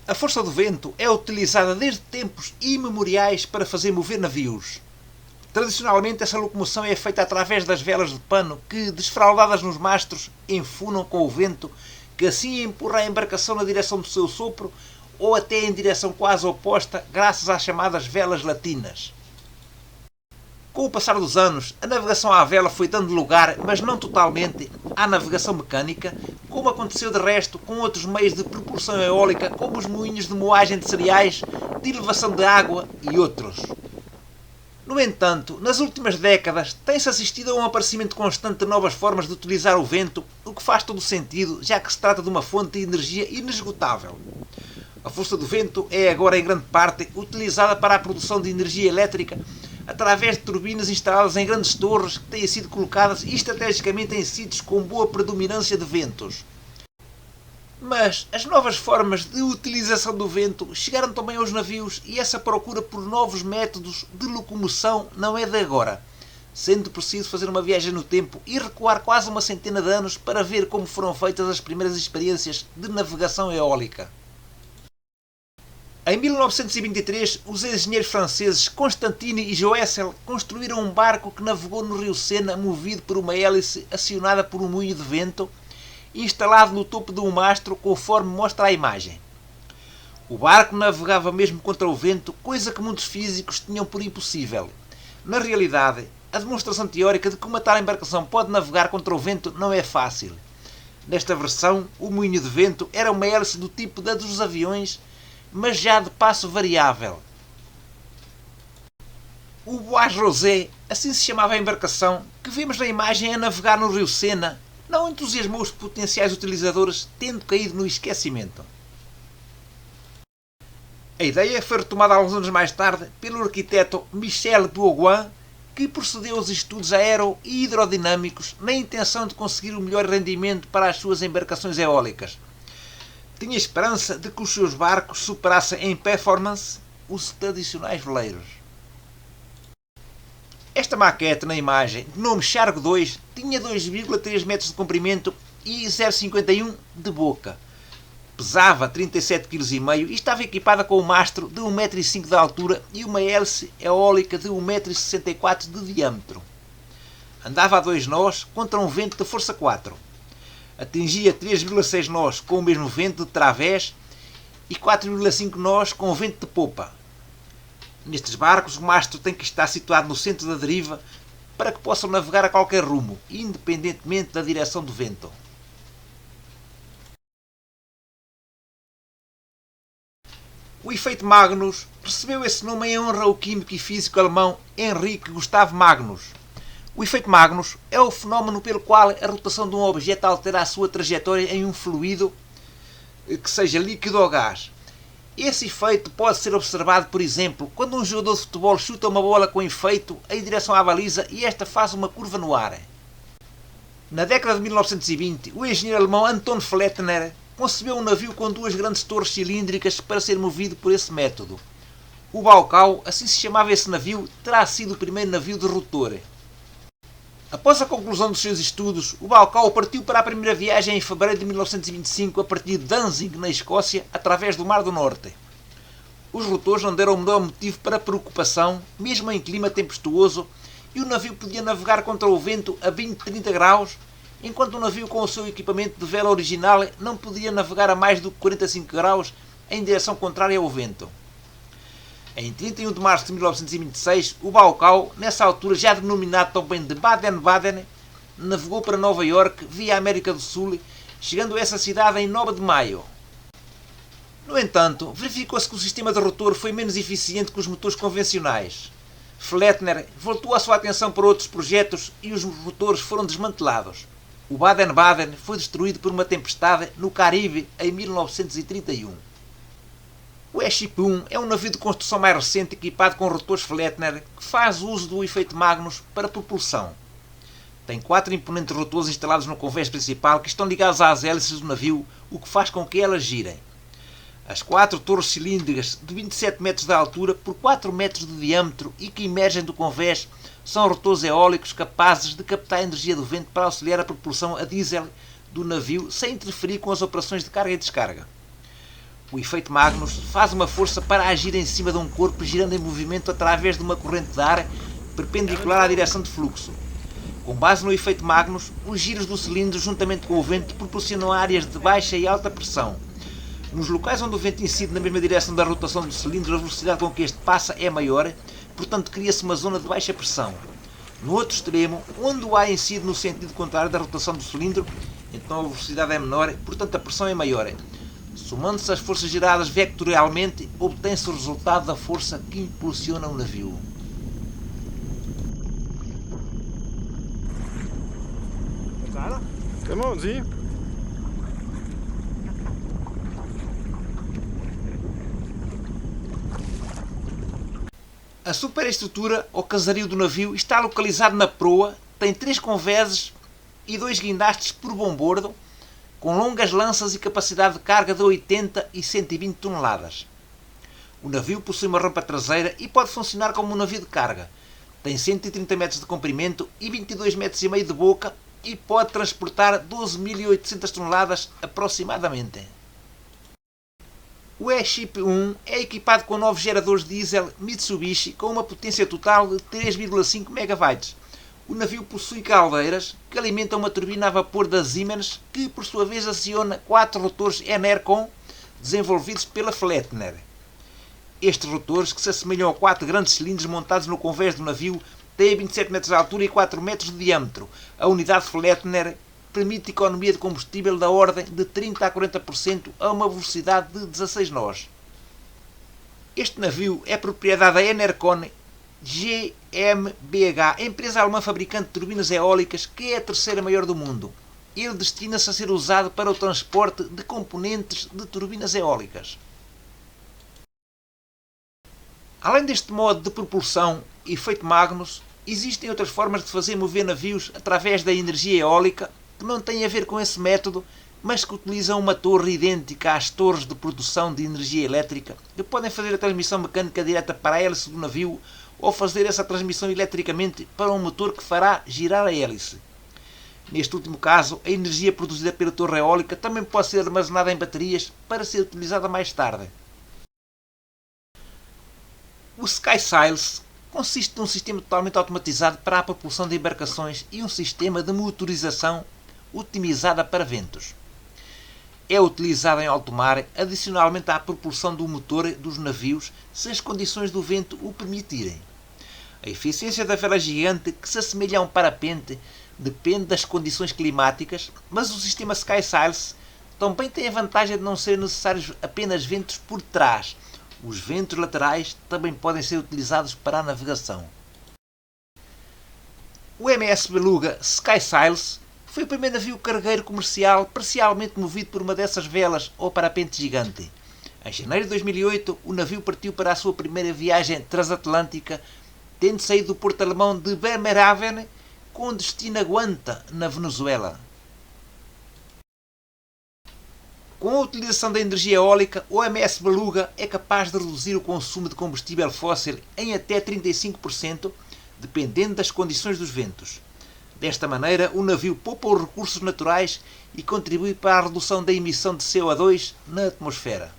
A força do vento é utilizada desde tempos imemoriais para fazer mover navios. Tradicionalmente, essa locomoção é feita através das velas de pano que, desfraldadas nos mastros, enfunam com o vento, que assim empurra a embarcação na direção do seu sopro ou até em direção quase oposta, graças às chamadas velas latinas. Com o passar dos anos, a navegação à vela foi dando lugar, mas não totalmente, à navegação mecânica, como aconteceu de resto com outros meios de propulsão eólica, como os moinhos de moagem de cereais, de elevação de água e outros. No entanto, nas últimas décadas tem-se assistido a um aparecimento constante de novas formas de utilizar o vento, o que faz todo o sentido, já que se trata de uma fonte de energia inesgotável. A força do vento é agora em grande parte utilizada para a produção de energia elétrica através de turbinas instaladas em grandes torres que têm sido colocadas estrategicamente em sítios com boa predominância de ventos. Mas as novas formas de utilização do vento chegaram também aos navios e essa procura por novos métodos de locomoção não é de agora, sendo preciso fazer uma viagem no tempo e recuar quase uma centena de anos para ver como foram feitas as primeiras experiências de navegação eólica. Em 1923, os engenheiros franceses Constantine e Joessel construíram um barco que navegou no rio Sena movido por uma hélice acionada por um moinho de vento instalado no topo de um mastro, conforme mostra a imagem. O barco navegava mesmo contra o vento, coisa que muitos físicos tinham por impossível. Na realidade, a demonstração teórica de que uma tal embarcação pode navegar contra o vento não é fácil. Nesta versão, o moinho de vento era uma hélice do tipo da dos aviões, mas já de passo variável. O Bois Rosé, assim se chamava a embarcação, que vemos na imagem a navegar no rio Sena, não entusiasmou os potenciais utilizadores, tendo caído no esquecimento. A ideia foi retomada alguns anos mais tarde pelo arquiteto Michel Bourgoin, que procedeu aos estudos aero e hidrodinâmicos na intenção de conseguir o melhor rendimento para as suas embarcações eólicas. Tinha esperança de que os seus barcos superassem em performance os tradicionais veleiros. Esta maquete na imagem, de nome Chargo 2, tinha 2,3 metros de comprimento e 0,51 de boca. Pesava 37,5 kg e estava equipada com um mastro de 1,5 m de altura e uma hélice eólica de 1,64 m de diâmetro. Andava a 2 nós contra um vento de força 4. Atingia 3,6 nós com o mesmo vento de través e 4,5 nós com o vento de popa. Nestes barcos, o mastro tem que estar situado no centro da deriva para que possam navegar a qualquer rumo, independentemente da direção do vento. O efeito Magnus recebeu esse nome em honra ao químico e físico alemão Henrik Gustav Magnus. O efeito Magnus é o fenómeno pelo qual a rotação de um objeto altera a sua trajetória em um fluido, que seja líquido ou gás. Esse efeito pode ser observado, por exemplo, quando um jogador de futebol chuta uma bola com efeito em direção à baliza e esta faz uma curva no ar. Na década de 1920, o engenheiro alemão Anton Flettner concebeu um navio com duas grandes torres cilíndricas para ser movido por esse método. O Baucau, assim se chamava esse navio, terá sido o primeiro navio de rotor. Após a conclusão dos seus estudos, o Baucau partiu para a primeira viagem em fevereiro de 1925 a partir de Danzig, na Escócia, através do Mar do Norte. Os rotores não deram o menor motivo para preocupação, mesmo em clima tempestuoso, e o navio podia navegar contra o vento a 20-30 graus, enquanto o navio com o seu equipamento de vela original não podia navegar a mais do que 45 graus em direção contrária ao vento. Em 31 de março de 1926, o Baucau, nessa altura já denominado também de Baden-Baden, navegou para Nova Iorque via América do Sul, chegando a essa cidade em 9 de maio. No entanto, verificou-se que o sistema de rotor foi menos eficiente que os motores convencionais. Flettner voltou a sua atenção para outros projetos e os rotores foram desmantelados. O Baden-Baden foi destruído por uma tempestade no Caribe em 1931. O Airship 1 é um navio de construção mais recente equipado com rotores Flettner que faz uso do efeito Magnus para propulsão. Tem 4 imponentes rotores instalados no convés principal que estão ligados às hélices do navio, o que faz com que elas girem. As 4 torres cilíndricas de 27 metros de altura por 4 metros de diâmetro e que emergem do convés são rotores eólicos capazes de captar a energia do vento para auxiliar a propulsão a diesel do navio sem interferir com as operações de carga e descarga. O efeito Magnus faz uma força para agir em cima de um corpo girando em movimento através de uma corrente de ar perpendicular à direção de fluxo. Com base no efeito Magnus, os giros do cilindro juntamente com o vento proporcionam áreas de baixa e alta pressão. Nos locais onde o vento incide na mesma direção da rotação do cilindro, a velocidade com que este passa é maior, portanto cria-se uma zona de baixa pressão. No outro extremo, onde o ar incide no sentido contrário da rotação do cilindro, então a velocidade é menor, portanto a pressão é maior. Somando-se as forças geradas vectorialmente, obtém-se o resultado da força que impulsiona o navio. Come on, Z. A superestrutura, ou casario do navio, está localizado na proa, tem 3 conveses e 2 guindastes por bombordo, com longas lanças e capacidade de carga de 80 e 120 toneladas. O navio possui uma rampa traseira e pode funcionar como um navio de carga. Tem 130 metros de comprimento e 22 metros e meio de boca e pode transportar 12.800 toneladas aproximadamente. O Airship 1 é equipado com novos geradores diesel Mitsubishi com uma potência total de 3,5 MW. O navio possui caldeiras que alimentam uma turbina a vapor da Siemens que, por sua vez, aciona 4 rotores Enercon desenvolvidos pela Flettner. Estes rotores, que se assemelham a 4 grandes cilindros montados no convés do navio, têm 27 metros de altura e 4 metros de diâmetro. A unidade Flettner permite economia de combustível da ordem de 30 a 40% a uma velocidade de 16 nós. Este navio é propriedade da Enercon GmbH, empresa alemã fabricante de turbinas eólicas, que é a terceira maior do mundo. Ele destina-se a ser usado para o transporte de componentes de turbinas eólicas. Além deste modo de propulsão, efeito Magnus, existem outras formas de fazer mover navios através da energia eólica que não têm a ver com esse método, mas que utilizam uma torre idêntica às torres de produção de energia elétrica, que podem fazer a transmissão mecânica direta para a hélice do navio ou fazer essa transmissão eletricamente para um motor que fará girar a hélice. Neste último caso, a energia produzida pela torre eólica também pode ser armazenada em baterias para ser utilizada mais tarde. O Sky Sails consiste num sistema totalmente automatizado para a propulsão de embarcações e um sistema de motorização otimizada para ventos. É utilizado em alto mar, adicionalmente à propulsão do motor dos navios, se as condições do vento o permitirem. A eficiência da vela gigante, que se assemelha a um parapente, depende das condições climáticas, mas o sistema Sky Sails também tem a vantagem de não ser necessários apenas ventos por trás. Os ventos laterais também podem ser utilizados para a navegação. O MS Beluga Sky Sails foi o primeiro navio cargueiro comercial parcialmente movido por uma dessas velas ou parapente gigante. Em janeiro de 2008, o navio partiu para a sua primeira viagem transatlântica, tendo saído do porto alemão de Bremerhaven com destino a Guanta, na Venezuela. Com a utilização da energia eólica, o MS Beluga é capaz de reduzir o consumo de combustível fóssil em até 35%, dependendo das condições dos ventos. Desta maneira, o navio poupa os recursos naturais e contribui para a redução da emissão de CO2 na atmosfera.